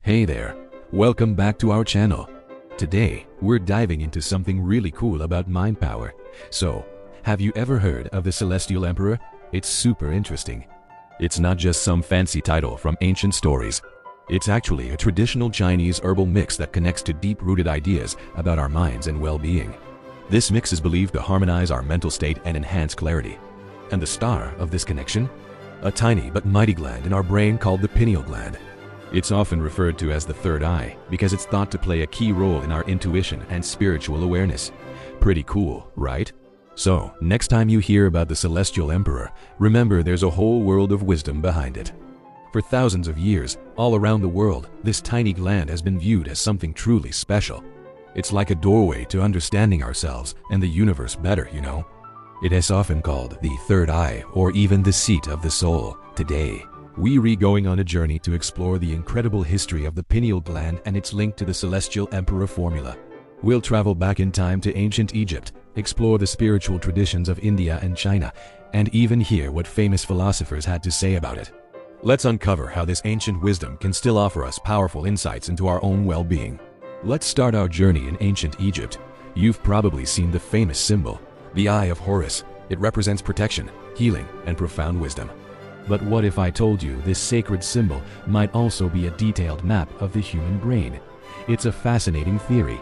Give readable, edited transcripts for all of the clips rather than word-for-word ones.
Hey there, welcome back to our channel. Today, we're diving into something really cool about mind power. So, have you ever heard of the Celestial Emperor? It's super interesting. It's not just some fancy title from ancient stories. It's actually a traditional Chinese herbal mix that connects to deep-rooted ideas about our minds and well-being. This mix is believed to harmonize our mental state and enhance clarity. And the star of this connection? A tiny but mighty gland in our brain called the pineal gland. It's often referred to as the third eye because it's thought to play a key role in our intuition and spiritual awareness. Pretty cool, right? So, next time you hear about the Celestial Emperor, remember there's a whole world of wisdom behind it. For thousands of years, all around the world, this tiny gland has been viewed as something truly special. It's like a doorway to understanding ourselves and the universe better, you know? It is often called the third eye or even the seat of the soul. Today, we're going on a journey to explore the incredible history of the pineal gland and its link to the Celestial Emperor formula. We'll travel back in time to ancient Egypt, explore the spiritual traditions of India and China, and even hear what famous philosophers had to say about it. Let's uncover how this ancient wisdom can still offer us powerful insights into our own well-being. Let's start our journey in ancient Egypt. You've probably seen the famous symbol, the Eye of Horus. It represents protection, healing, and profound wisdom. But what if I told you this sacred symbol might also be a detailed map of the human brain? It's a fascinating theory.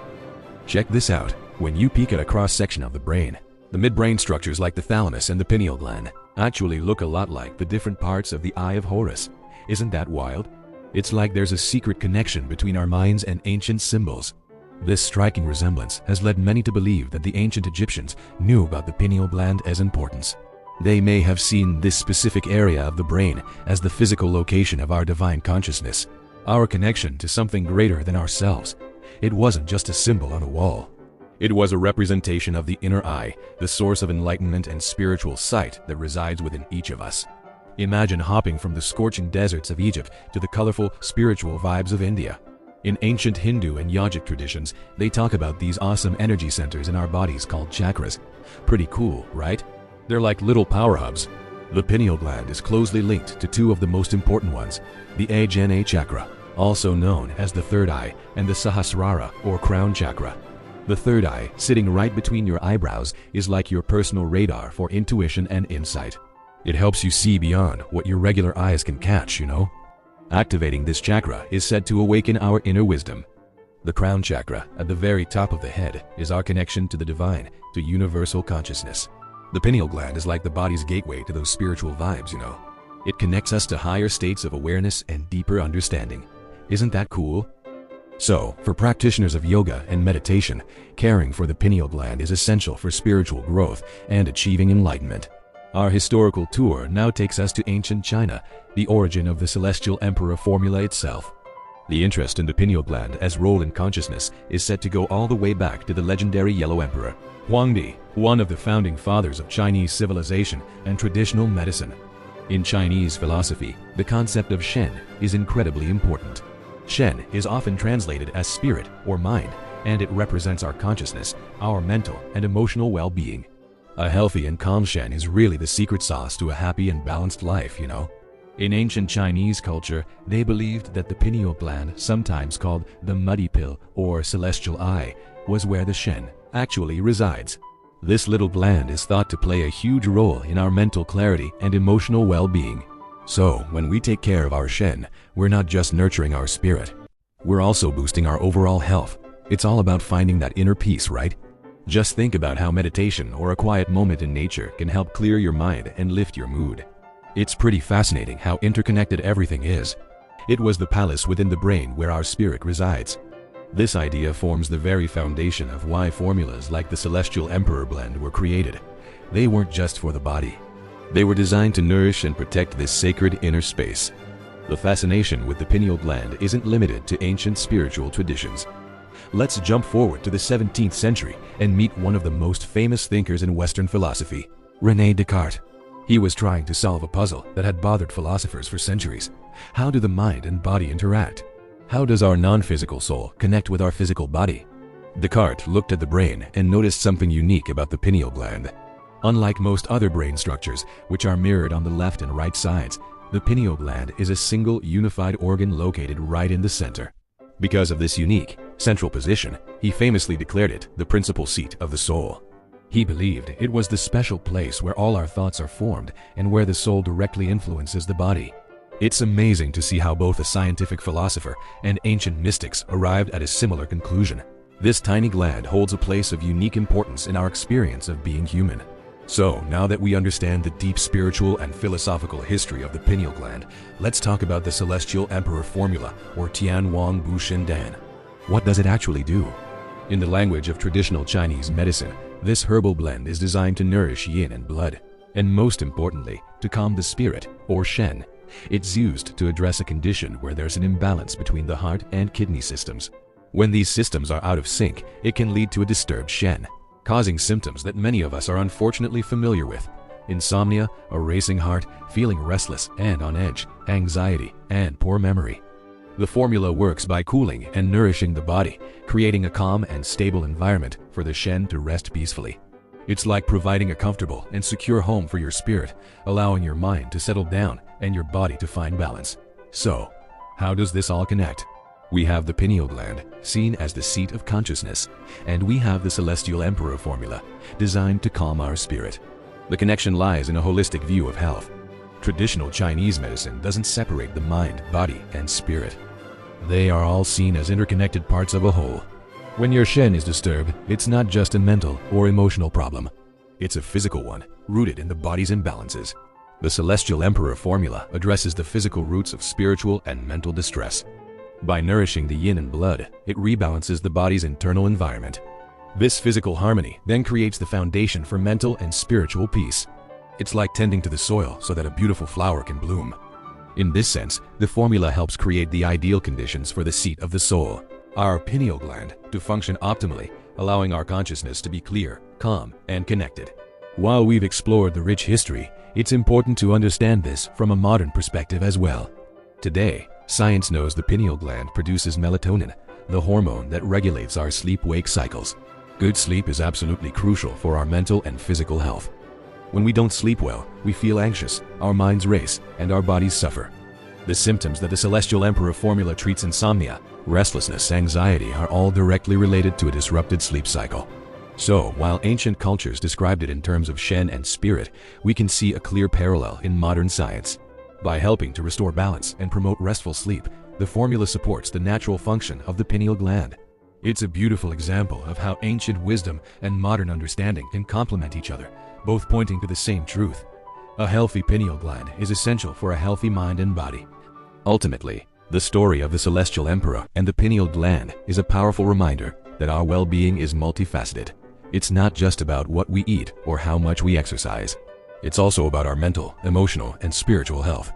Check this out. When you peek at a cross-section of the brain, the midbrain structures like the thalamus and the pineal gland actually look a lot like the different parts of the Eye of Horus. Isn't that wild? It's like there's a secret connection between our minds and ancient symbols. This striking resemblance has led many to believe that the ancient Egyptians knew about the pineal gland as importance. They may have seen this specific area of the brain as the physical location of our divine consciousness, our connection to something greater than ourselves. It wasn't just a symbol on a wall. It was a representation of the inner eye, the source of enlightenment and spiritual sight that resides within each of us. Imagine hopping from the scorching deserts of Egypt to the colorful, spiritual vibes of India. In ancient Hindu and Yogic traditions, they talk about these awesome energy centers in our bodies called chakras. Pretty cool, right? They're like little power hubs. The pineal gland is closely linked to two of the most important ones, the Ajna chakra, also known as the third eye, and the Sahasrara or crown chakra. The third eye, sitting right between your eyebrows, is like your personal radar for intuition and insight. It helps you see beyond what your regular eyes can catch, you know? Activating this chakra is said to awaken our inner wisdom. The crown chakra, at the very top of the head, is our connection to the divine, to universal consciousness. The pineal gland is like the body's gateway to those spiritual vibes, you know. It connects us to higher states of awareness and deeper understanding. Isn't that cool? So, for practitioners of yoga and meditation, caring for the pineal gland is essential for spiritual growth and achieving enlightenment. Our historical tour now takes us to ancient China, the origin of the Celestial Emperor formula itself. The interest in the pineal gland as role in consciousness is said to go all the way back to the legendary Yellow Emperor, Huangdi, one of the founding fathers of Chinese civilization and traditional medicine. In Chinese philosophy, the concept of Shen is incredibly important. Shen is often translated as spirit or mind, and it represents our consciousness, our mental and emotional well-being. A healthy and calm Shen is really the secret sauce to a happy and balanced life, you know? In ancient Chinese culture, they believed that the pineal gland, sometimes called the muddy pill or celestial eye, was where the Shen actually resides. This little gland is thought to play a huge role in our mental clarity and emotional well-being. So, when we take care of our Shen, we're not just nurturing our spirit. We're also boosting our overall health. It's all about finding that inner peace, right? Just think about how meditation or a quiet moment in nature can help clear your mind and lift your mood. It's pretty fascinating how interconnected everything is. It was the palace within the brain where our spirit resides. This idea forms the very foundation of why formulas like the Celestial Emperor blend were created. They weren't just for the body. They were designed to nourish and protect this sacred inner space. The fascination with the pineal gland isn't limited to ancient spiritual traditions. Let's jump forward to the 17th century and meet one of the most famous thinkers in Western philosophy, René Descartes. He was trying to solve a puzzle that had bothered philosophers for centuries. How do the mind and body interact? How does our non-physical soul connect with our physical body? Descartes looked at the brain and noticed something unique about the pineal gland. Unlike most other brain structures, which are mirrored on the left and right sides, The pineal gland is a single unified organ located right in the center. Because of this unique, central position, he famously declared it the principal seat of the soul. He believed it was the special place where all our thoughts are formed and where the soul directly influences the body. It's amazing to see how both a scientific philosopher and ancient mystics arrived at a similar conclusion. This tiny gland holds a place of unique importance in our experience of being human. So, now that we understand the deep spiritual and philosophical history of the pineal gland, let's talk about the Celestial Emperor Formula, or Tian Wang Bu Shen Dan. What does it actually do? In the language of traditional Chinese medicine, this herbal blend is designed to nourish yin and blood, and most importantly, to calm the spirit, or Shen. It's used to address a condition where there's an imbalance between the heart and kidney systems. When these systems are out of sync, it can lead to a disturbed Shen, causing symptoms that many of us are unfortunately familiar with: insomnia, a racing heart, feeling restless and on edge, anxiety, and poor memory. The formula works by cooling and nourishing the body, creating a calm and stable environment for the Shen to rest peacefully. It's like providing a comfortable and secure home for your spirit, allowing your mind to settle down and your body to find balance. So, how does this all connect? We have the pineal gland, seen as the seat of consciousness, and we have the Celestial Emperor Formula, designed to calm our spirit. The connection lies in a holistic view of health. Traditional Chinese medicine doesn't separate the mind, body, and spirit. They are all seen as interconnected parts of a whole. When your Shen is disturbed, it's not just a mental or emotional problem. It's a physical one, rooted in the body's imbalances. The Celestial Emperor Formula addresses the physical roots of spiritual and mental distress. By nourishing the yin and blood, it rebalances the body's internal environment. This physical harmony then creates the foundation for mental and spiritual peace. It's like tending to the soil so that a beautiful flower can bloom. In this sense, the formula helps create the ideal conditions for the seat of the soul, our pineal gland, to function optimally, allowing our consciousness to be clear, calm, and connected. While we've explored the rich history, it's important to understand this from a modern perspective as well. Today, science knows the pineal gland produces melatonin, the hormone that regulates our sleep-wake cycles. Good sleep is absolutely crucial for our mental and physical health. When we don't sleep well, we feel anxious, our minds race, and our bodies suffer. The symptoms that the Celestial Emperor Formula treats, insomnia, restlessness, anxiety, are all directly related to a disrupted sleep cycle. So, while ancient cultures described it in terms of Shen and spirit, we can see a clear parallel in modern science. By helping to restore balance and promote restful sleep, the formula supports the natural function of the pineal gland. It's a beautiful example of how ancient wisdom and modern understanding can complement each other, both pointing to the same truth. A healthy pineal gland is essential for a healthy mind and body. Ultimately, the story of the Celestial Emperor and the pineal gland is a powerful reminder that our well-being is multifaceted. It's not just about what we eat or how much we exercise. It's also about our mental, emotional, and spiritual health.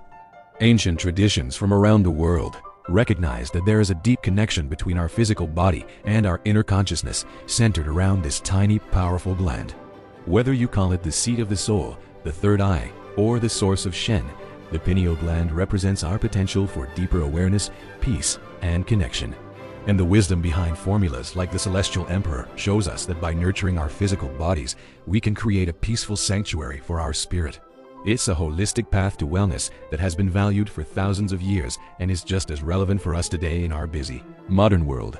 Ancient traditions from around the world recognize that there is a deep connection between our physical body and our inner consciousness, centered around this tiny, powerful gland. Whether you call it the seat of the soul, the third eye, or the source of Shen, the pineal gland represents our potential for deeper awareness, peace, and connection. And the wisdom behind formulas like the Celestial Emperor shows us that by nurturing our physical bodies, we can create a peaceful sanctuary for our spirit. It's a holistic path to wellness that has been valued for thousands of years and is just as relevant for us today in our busy, modern world.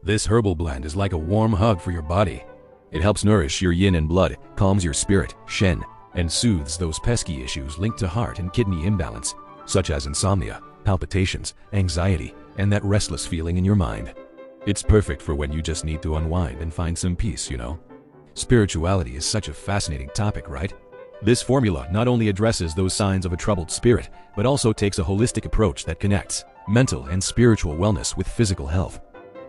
This herbal blend is like a warm hug for your body. It helps nourish your yin and blood, calms your spirit, Shen, and soothes those pesky issues linked to heart and kidney imbalance, such as insomnia, palpitations, anxiety, and that restless feeling in your mind. It's perfect for when you just need to unwind and find some peace, you know? Spirituality is such a fascinating topic, right? This formula not only addresses those signs of a troubled spirit, but also takes a holistic approach that connects mental and spiritual wellness with physical health.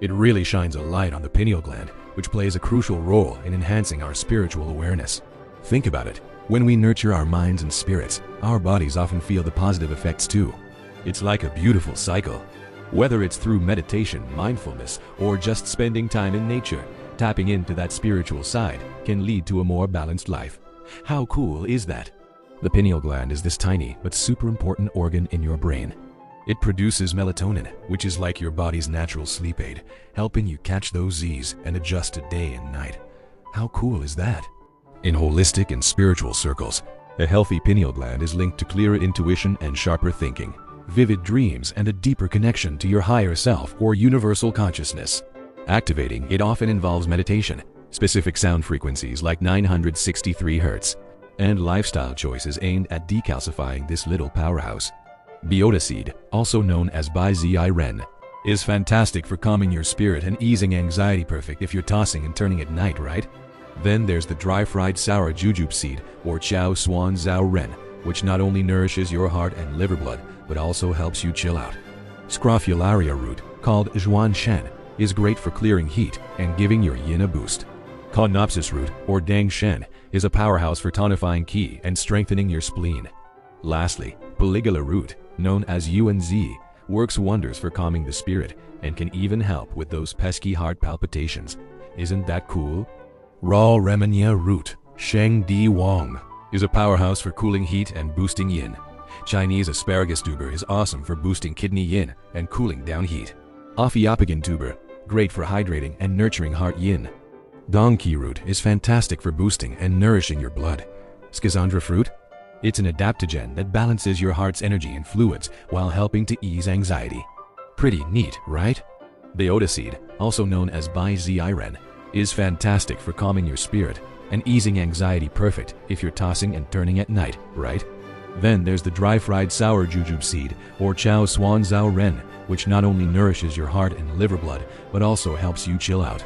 It really shines a light on the pineal gland, which plays a crucial role in enhancing our spiritual awareness. Think about it. When we nurture our minds and spirits, our bodies often feel the positive effects too. It's like a beautiful cycle. Whether it's through meditation, mindfulness, or just spending time in nature, tapping into that spiritual side can lead to a more balanced life. How cool is that? The pineal gland is this tiny but super important organ in your brain. It produces melatonin, which is like your body's natural sleep aid, helping you catch those Z's and adjust to day and night. How cool is that? In holistic and spiritual circles, A healthy pineal gland is linked to clearer intuition and sharper thinking, vivid dreams, and a deeper connection to your higher self or universal consciousness. Activating it often involves meditation, specific sound frequencies like 963 Hz, and lifestyle choices aimed at decalcifying this little powerhouse. Biota seed, also known as Bai Zi Ren, is fantastic for calming your spirit and easing anxiety, perfect if you're tossing and turning at night, right? Then there's the dry fried sour jujube seed, or Chao Suan Zhao Ren, which not only nourishes your heart and liver blood, but also helps you chill out. Scrofularia root, called Zhuan Shen, is great for clearing heat and giving your yin a boost. Conopsis root, or Dang Shen, is a powerhouse for tonifying qi and strengthening your spleen. Lastly, Poligula root, known as Yuan-zi, works wonders for calming the spirit and can even help with those pesky heart palpitations. Isn't that cool? Raw Remenia root, Sheng Di Wang, is a powerhouse for cooling heat and boosting yin. Chinese asparagus tuber is awesome for boosting kidney yin and cooling down heat. Ophiophagan tuber, great for hydrating and nurturing heart yin. Donkey root is fantastic for boosting and nourishing your blood. Schizandra fruit? It's an adaptogen that balances your heart's energy and fluids while helping to ease anxiety. Pretty neat, right? Biota seed, also known as Bai Zi Ren, is fantastic for calming your spirit and easing anxiety, perfect if you're tossing and turning at night, right? Then there's the dry fried sour jujube seed, or Chao Suan Zhao Ren, which not only nourishes your heart and liver blood, but also helps you chill out.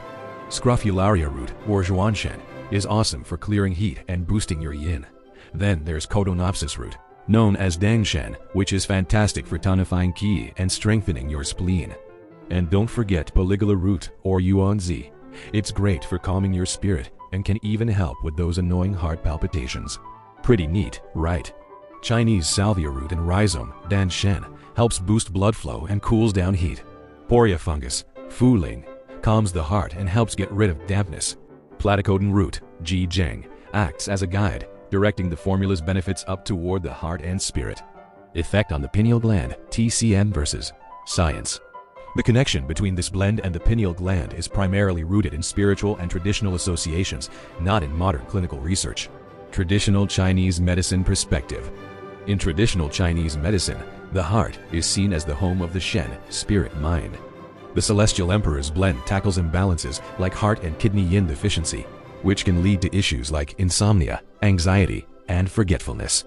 Scrofularia root, or Zhuanshen, is awesome for clearing heat and boosting your yin. Then there's Codonopsis root, known as Dangshen, which is fantastic for tonifying qi and strengthening your spleen. And don't forget Poligula root, or Yuan-zi. It's great for calming your spirit and can even help with those annoying heart palpitations. Pretty neat, right? Chinese salvia root and rhizome, Danshen, helps boost blood flow and cools down heat. Poria fungus, Fuling, calms the heart and helps get rid of dampness. Platycodon root, Ji Zheng, acts as a guide, directing the formula's benefits up toward the heart and spirit. Effect on the pineal gland, TCM versus science. The connection between this blend and the pineal gland is primarily rooted in spiritual and traditional associations, not in modern clinical research. Traditional Chinese medicine perspective. In traditional Chinese medicine, the heart is seen as the home of the Shen, spirit-mind. The Celestial Emperor's blend tackles imbalances like heart and kidney yin deficiency, which can lead to issues like insomnia, anxiety, and forgetfulness.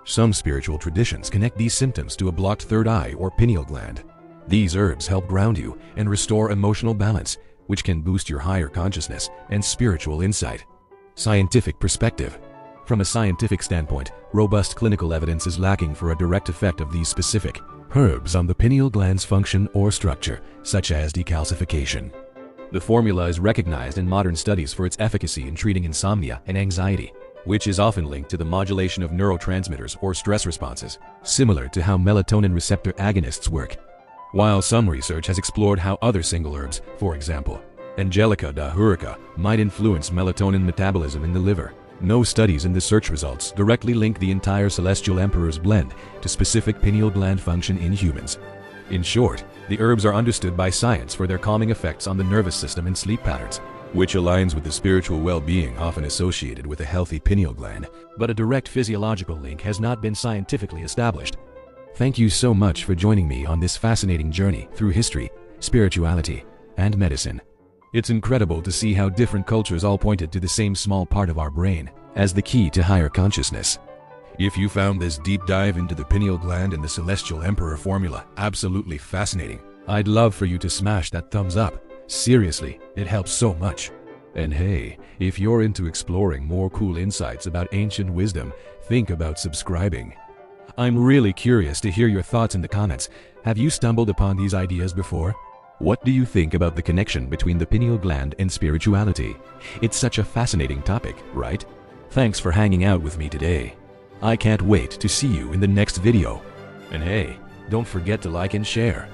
Some spiritual traditions connect these symptoms to a blocked third eye or pineal gland. These herbs help ground you and restore emotional balance, which can boost your higher consciousness and spiritual insight. Scientific perspective. From a scientific standpoint, robust clinical evidence is lacking for a direct effect of these specific herbs on the pineal gland's function or structure, such as decalcification. The formula is recognized in modern studies for its efficacy in treating insomnia and anxiety, which is often linked to the modulation of neurotransmitters or stress responses, similar to how melatonin receptor agonists work. While some research has explored how other single herbs, for example, Angelica da Hurica, might influence melatonin metabolism in the liver, no studies in the search results directly link the entire Celestial Emperor's blend to specific pineal gland function in humans. In short, the herbs are understood by science for their calming effects on the nervous system and sleep patterns, which aligns with the spiritual well-being often associated with a healthy pineal gland, but a direct physiological link has not been scientifically established. Thank you so much for joining me on this fascinating journey through history, spirituality, and medicine. It's incredible to see how different cultures all pointed to the same small part of our brain as the key to higher consciousness. If you found this deep dive into the pineal gland and the Celestial Emperor formula absolutely fascinating, I'd love for you to smash that thumbs up. Seriously, it helps so much. And hey, if you're into exploring more cool insights about ancient wisdom, think about subscribing. I'm really curious to hear your thoughts in the comments. Have you stumbled upon these ideas before? What do you think about the connection between the pineal gland and spirituality? It's such a fascinating topic, right? Thanks for hanging out with me today. I can't wait to see you in the next video. And hey, don't forget to like and share.